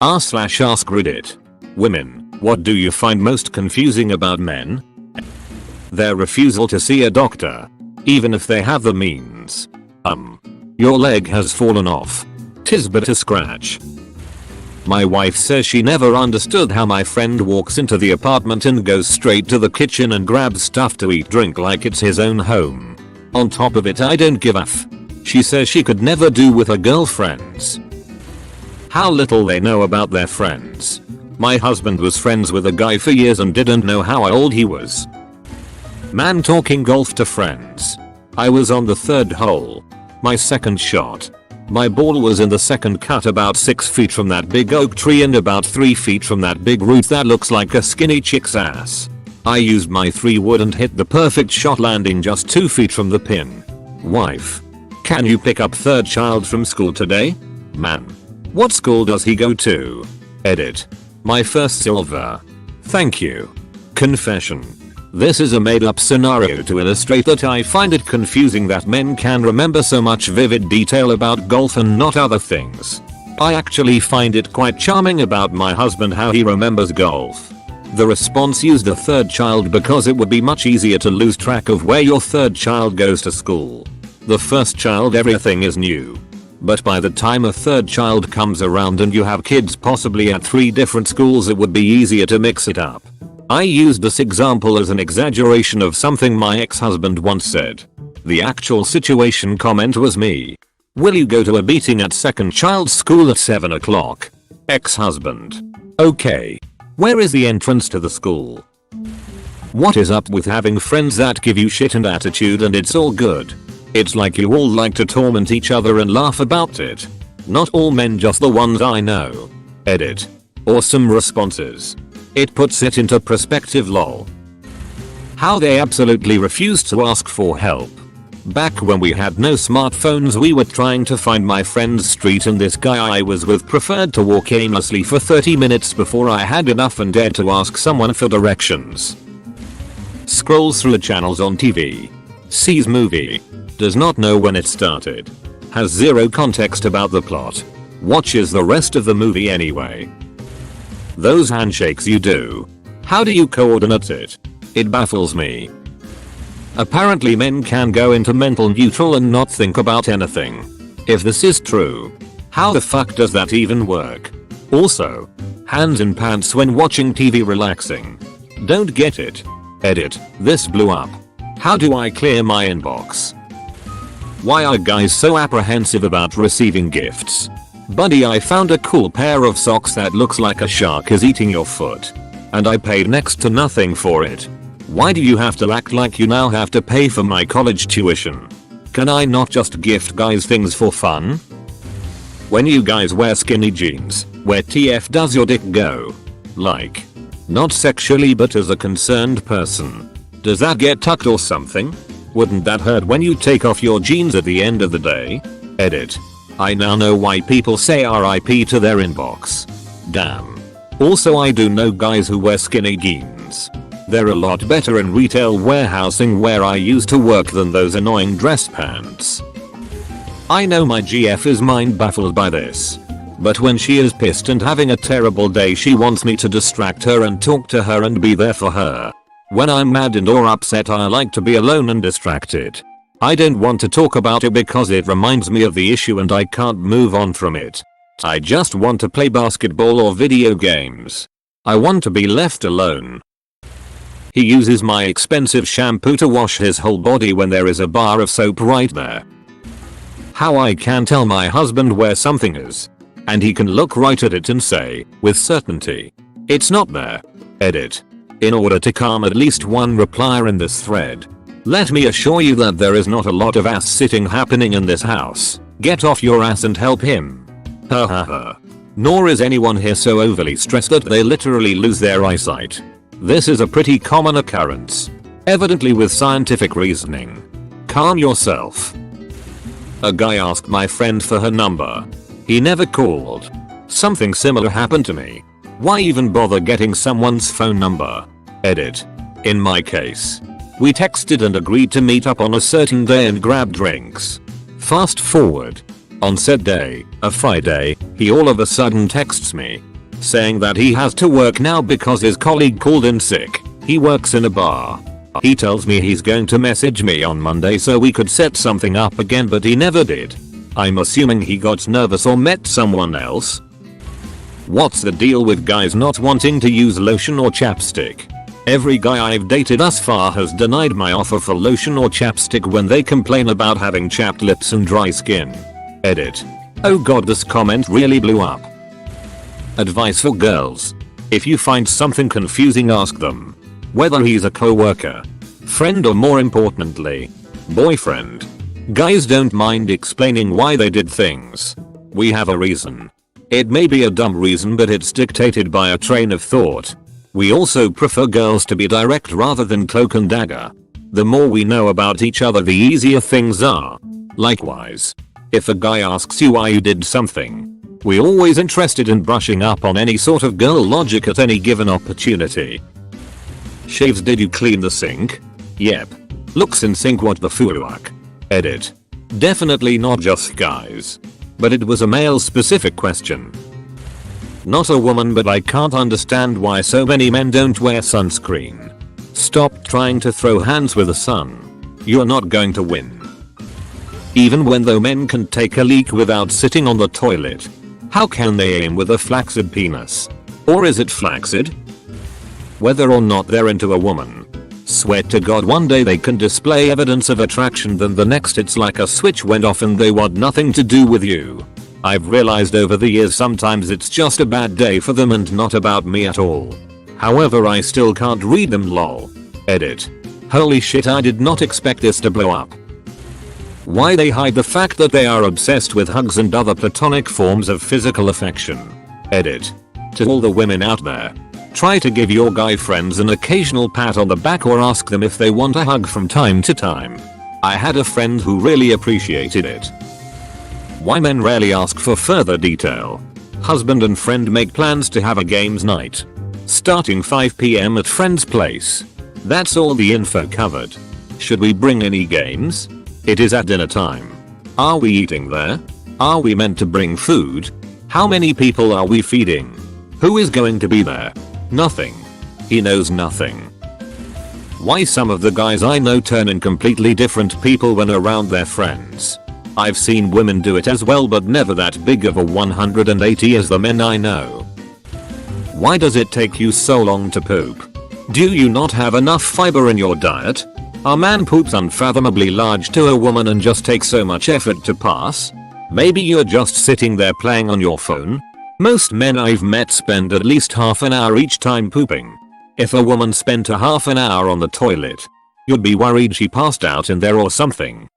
r/AskReddit. Women, what do you find most confusing about men? Their refusal to see a doctor, even if they have the means. Your leg has fallen off. 'Tis but a scratch. My wife says she never understood how my friend walks into the apartment and goes straight to the kitchen and grabs stuff to eat drink like it's his own home. On top of it, I don't give a f. She says she could never do with her girlfriends. How little they know about their friends. My husband was friends with a guy for years and didn't know how old he was. Man talking golf to friends. I was on the third hole. My second shot. My ball was in the second cut about 6 feet from that big oak tree and about 3 feet from that big root that looks like a skinny chick's ass. I used my 3 wood and hit the perfect shot, landing just 2 feet from the pin. Wife. Can you pick up third child from school today? Man. What school does he go to? Edit. My first silver. Thank you. Confession. This is a made-up scenario to illustrate that I find it confusing that men can remember so much vivid detail about golf and not other things. I actually find it quite charming about my husband how he remembers golf. The response used a third child because it would be much easier to lose track of where your third child goes to school. The first child, everything is new. But by the time a third child comes around and you have kids possibly at 3 different schools, it would be easier to mix it up. I used this example as an exaggeration of something my ex-husband once said. The actual situation comment was me. Will you go to a meeting at second child's school at 7 o'clock? Ex-husband. Okay. Where is the entrance to the school? What is up with having friends that give you shit and attitude and it's all good? It's like you all like to torment each other and laugh about it. Not all men, just the ones I know. Edit. Awesome responses. It puts it into perspective, lol. How they absolutely refused to ask for help. Back when we had no smartphones, we were trying to find my friend's street and this guy I was with preferred to walk aimlessly for 30 minutes before I had enough and dared to ask someone for directions. Scrolls through channels on TV. Sees movie. Does not know when it started. Has zero context about the plot. Watches the rest of the movie anyway. Those handshakes you do. How do you coordinate it? It baffles me. Apparently men can go into mental neutral and not think about anything. If this is true, how the fuck does that even work? Also, hands in pants when watching TV relaxing. Don't get it. Edit. This blew up. How do I clear my inbox? Why are guys so apprehensive about receiving gifts? Buddy, I found a cool pair of socks that looks like a shark is eating your foot. And I paid next to nothing for it. Why do you have to act like you now have to pay for my college tuition? Can I not just gift guys things for fun? When you guys wear skinny jeans, where TF does your dick go? Like, not sexually but as a concerned person. Does that get tucked or something? Wouldn't that hurt when you take off your jeans at the end of the day? Edit. I now know why people say RIP to their inbox. Damn. Also, I do know guys who wear skinny jeans. They're a lot better in retail warehousing where I used to work than those annoying dress pants. I know my GF is mind baffled by this. But when she is pissed and having a terrible day, she wants me to distract her and talk to her and be there for her. When I'm mad and or upset, I like to be alone and distracted. I don't want to talk about it because it reminds me of the issue and I can't move on from it. I just want to play basketball or video games. I want to be left alone. He uses my expensive shampoo to wash his whole body when there is a bar of soap right there. How I can tell my husband where something is. And he can look right at it and say, with certainty, it's not there. Edit. In order to calm at least one replier in this thread. Let me assure you that there is not a lot of ass sitting happening in this house. Get off your ass and help him. Ha ha ha. Nor is anyone here so overly stressed that they literally lose their eyesight. This is a pretty common occurrence. Evidently with scientific reasoning. Calm yourself. A guy asked my friend for her number. He never called. Something similar happened to me. Why even bother getting someone's phone number? Edit. In my case, we texted and agreed to meet up on a certain day and grab drinks. Fast forward. On said day, a Friday, he all of a sudden texts me, saying that he has to work now because his colleague called in sick. He works in a bar. He tells me he's going to message me on Monday so we could set something up again, but he never did. I'm assuming he got nervous or met someone else. What's the deal with guys not wanting to use lotion or chapstick? Every guy I've dated thus far has denied my offer for lotion or chapstick when they complain about having chapped lips and dry skin. Edit. Oh god, this comment really blew up. Advice for girls. If you find something confusing, ask them. Whether he's a co-worker, friend, or more importantly, boyfriend. Guys don't mind explaining why they did things. We have a reason. It may be a dumb reason, but it's dictated by a train of thought. We also prefer girls to be direct rather than cloak and dagger. The more we know about each other, the easier things are. Likewise, if a guy asks you why you did something, we're always interested in brushing up on any sort of girl logic at any given opportunity. Shaves, did you clean the sink? Yep. Looks in sync, what the fuck? Edit. Definitely not just guys. But it was a male specific question. Not a woman, but I can't understand why so many men don't wear sunscreen. Stop trying to throw hands with the sun. You're not going to win. Even when though men can take a leak without sitting on the toilet, how can they aim with a flaccid penis? Or is it flaccid? Whether or not they're into a woman, swear to god one day they can display evidence of attraction, then the next it's like a switch went off and they want nothing to do with you. I've realized over the years sometimes it's just a bad day for them and not about me at all. However, I still can't read them, lol. Edit. Holy shit, I did not expect this to blow up. Why they hide the fact that they are obsessed with hugs and other platonic forms of physical affection. Edit. To all the women out there, try to give your guy friends an occasional pat on the back or ask them if they want a hug from time to time. I had a friend who really appreciated it. Why men rarely ask for further detail. Husband and friend make plans to have a games night. Starting 5 PM at friend's place. That's all the info covered. Should we bring any games? It is at dinner time. Are we eating there? Are we meant to bring food? How many people are we feeding? Who is going to be there? Nothing. He knows nothing. Why some of the guys I know turn in completely different people when around their friends. I've seen women do it as well, but never that big of a 180 as the men I know. Why does it take you so long to poop? Do you not have enough fiber in your diet? Our man poops unfathomably large to a woman and just takes so much effort to pass? Maybe you're just sitting there playing on your phone? Most men I've met spend at least half an hour each time pooping. If a woman spent a half an hour on the toilet, you'd be worried she passed out in there or something.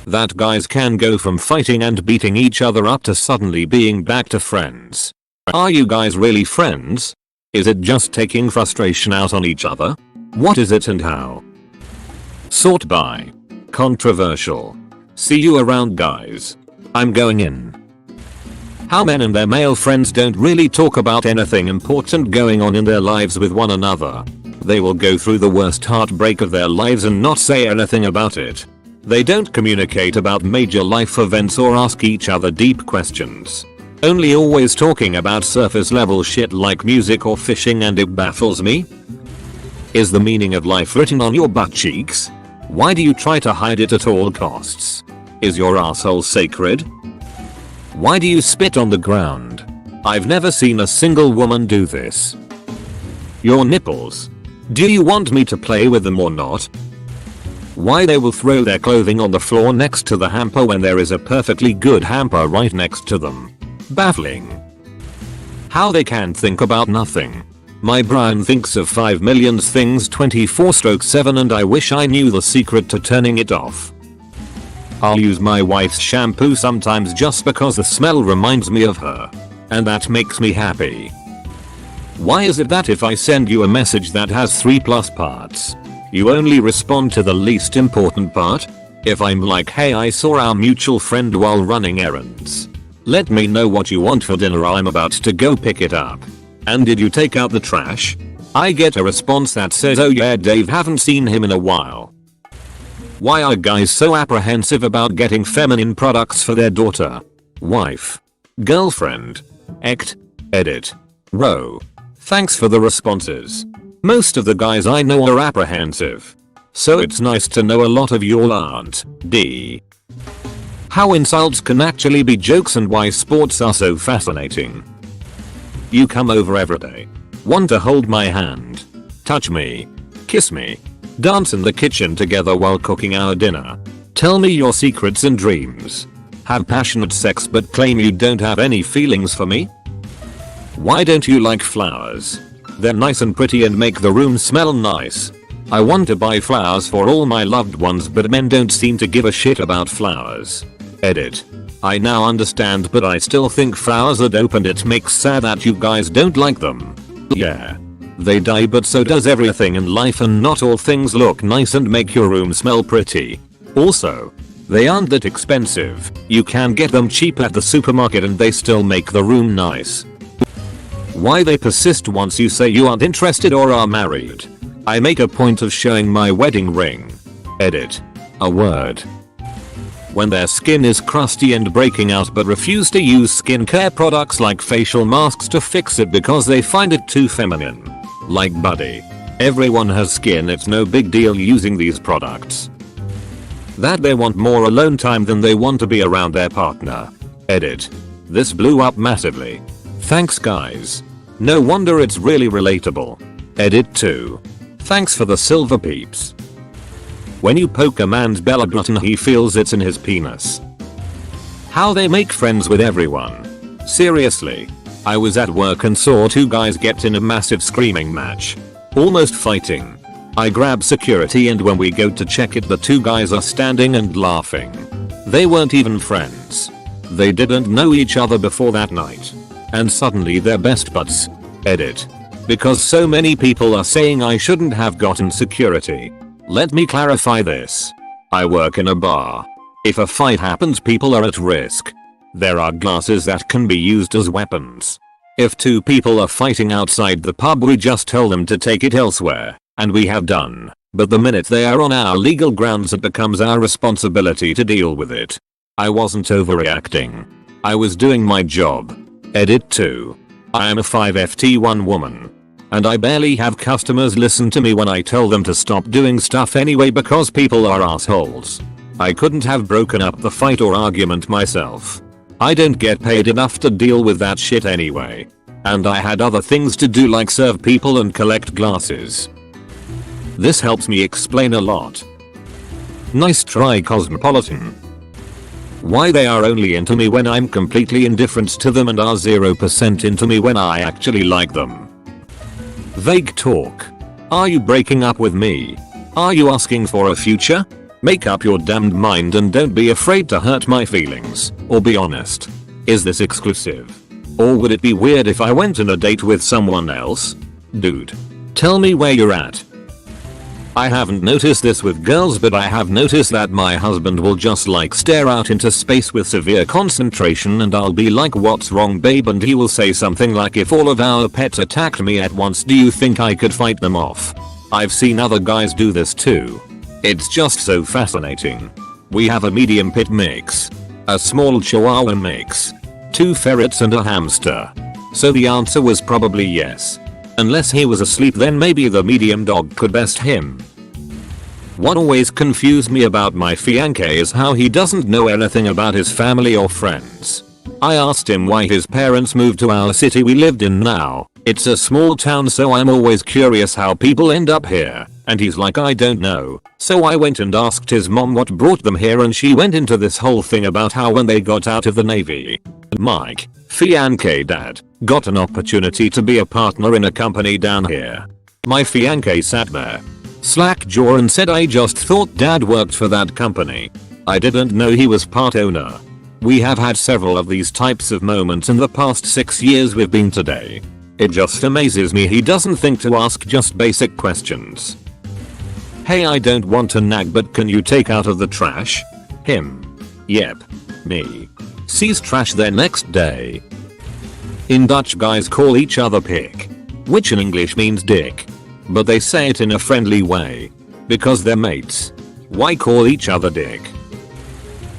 That guys can go from fighting and beating each other up to suddenly being back to friends. Are you guys really friends? Is it just taking frustration out on each other? What is it and how? Sort by. Controversial. See you around, guys. I'm going in. How men and their male friends don't really talk about anything important going on in their lives with one another. They will go through the worst heartbreak of their lives and not say anything about it. They don't communicate about major life events or ask each other deep questions. Only always talking about surface level shit like music or fishing, and it baffles me. Is the meaning of life written on your butt cheeks? Why do you try to hide it at all costs? Is your asshole sacred? Why do you spit on the ground? I've never seen a single woman do this. Your nipples. Do you want me to play with them or not? Why they will throw their clothing on the floor next to the hamper when there is a perfectly good hamper right next to them. Baffling. How they can think about nothing. My brain thinks of 5 million things 24/7 and I wish I knew the secret to turning it off. I'll use my wife's shampoo sometimes just because the smell reminds me of her. And that makes me happy. Why is it that if I send you a message that has 3+ parts, you only respond to the least important part? If I'm like, hey, I saw our mutual friend while running errands. Let me know what you want for dinner, I'm about to go pick it up. And did you take out the trash? I get a response that says, oh yeah Dave, haven't seen him in a while. Why are guys so apprehensive about getting feminine products for their daughter, wife, girlfriend, ex, Edit. Row. Thanks for the responses. Most of the guys I know are apprehensive. So it's nice to know a lot of y'all aren't. D. How insults can actually be jokes and why sports are so fascinating. You come over every day. Want to hold my hand. Touch me. Kiss me. Dance in the kitchen together while cooking our dinner. Tell me your secrets and dreams. Have passionate sex but claim you don't have any feelings for me? Why don't you like flowers? They're nice and pretty and make the room smell nice. I want to buy flowers for all my loved ones but men don't seem to give a shit about flowers. Edit. I now understand but I still think flowers are dope and it makes sad that you guys don't like them. Yeah. They die but so does everything in life and not all things look nice and make your room smell pretty. Also, they aren't that expensive. You can get them cheap at the supermarket and they still make the room nice. Why they persist once you say you aren't interested or are married. I make a point of showing my wedding ring. Edit. A word. When their skin is crusty and breaking out but refuse to use skincare products like facial masks to fix it because they find it too feminine. Like buddy. Everyone has skin, it's no big deal using these products. That they want more alone time than they want to be around their partner. Edit. This blew up massively. Thanks guys. No wonder it's really relatable. Edit 2. Thanks for the silver peeps. When you poke a man's belly button he feels it's in his penis. How they make friends with everyone. Seriously. I was at work and saw two guys get in a massive screaming match. Almost fighting. I grab security and when we go to check it the two guys are standing and laughing. They weren't even friends. They didn't know each other before that night. And suddenly they're best buds. Edit. Because so many people are saying I shouldn't have gotten security. Let me clarify this. I work in a bar. If a fight happens people are at risk. There are glasses that can be used as weapons. If two people are fighting outside the pub we just tell them to take it elsewhere. And we have done. But the minute they are on our legal grounds it becomes our responsibility to deal with it. I wasn't overreacting. I was doing my job. Edit 2. I am a 5FT1 woman. And I barely have customers listen to me when I tell them to stop doing stuff anyway because people are assholes. I couldn't have broken up the fight or argument myself. I don't get paid enough to deal with that shit anyway. And I had other things to do like serve people and collect glasses. This helps me explain a lot. Nice try Cosmopolitan. Why they are only into me when I'm completely indifferent to them and are 0% into me when I actually like them. Vague talk. Are you breaking up with me? Are you asking for a future? Make up your damned mind and don't be afraid to hurt my feelings, or be honest. Is this exclusive? Or would it be weird if I went on a date with someone else? Dude. Tell me where you're at. I haven't noticed this with girls but I have noticed that my husband will just like stare out into space with severe concentration and I'll be like what's wrong babe and he will say something like if all of our pets attacked me at once do you think I could fight them off? I've seen other guys do this too. It's just so fascinating. We have a medium pit mix. A small chihuahua mix. 2 ferrets and a hamster. So the answer was probably yes. Unless he was asleep then maybe the medium dog could best him. What always confused me about my fiancé is how he doesn't know anything about his family or friends. I asked him why his parents moved to our city we lived in now. It's a small town so I'm always curious how people end up here. And he's like I don't know. So I went and asked his mom what brought them here and she went into this whole thing about how when they got out of the Navy, Mike, fiancé dad, got an opportunity to be a partner in a company down here. My fiancé sat there, slack jaw and said I just thought dad worked for that company. I didn't know he was part owner. We have had several of these types of moments in the past 6 years we've been today. It just amazes me he doesn't think to ask just basic questions. Hey I don't want to nag but can you take out of the trash? Him. Yep. Me. Sees trash the next day. In Dutch guys call each other pik, which in English means dick. But they say it in a friendly way. Because they're mates. Why call each other dick?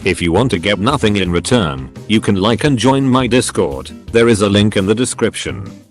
If you want to get nothing in return, you can like and join my Discord. There is a link in the description.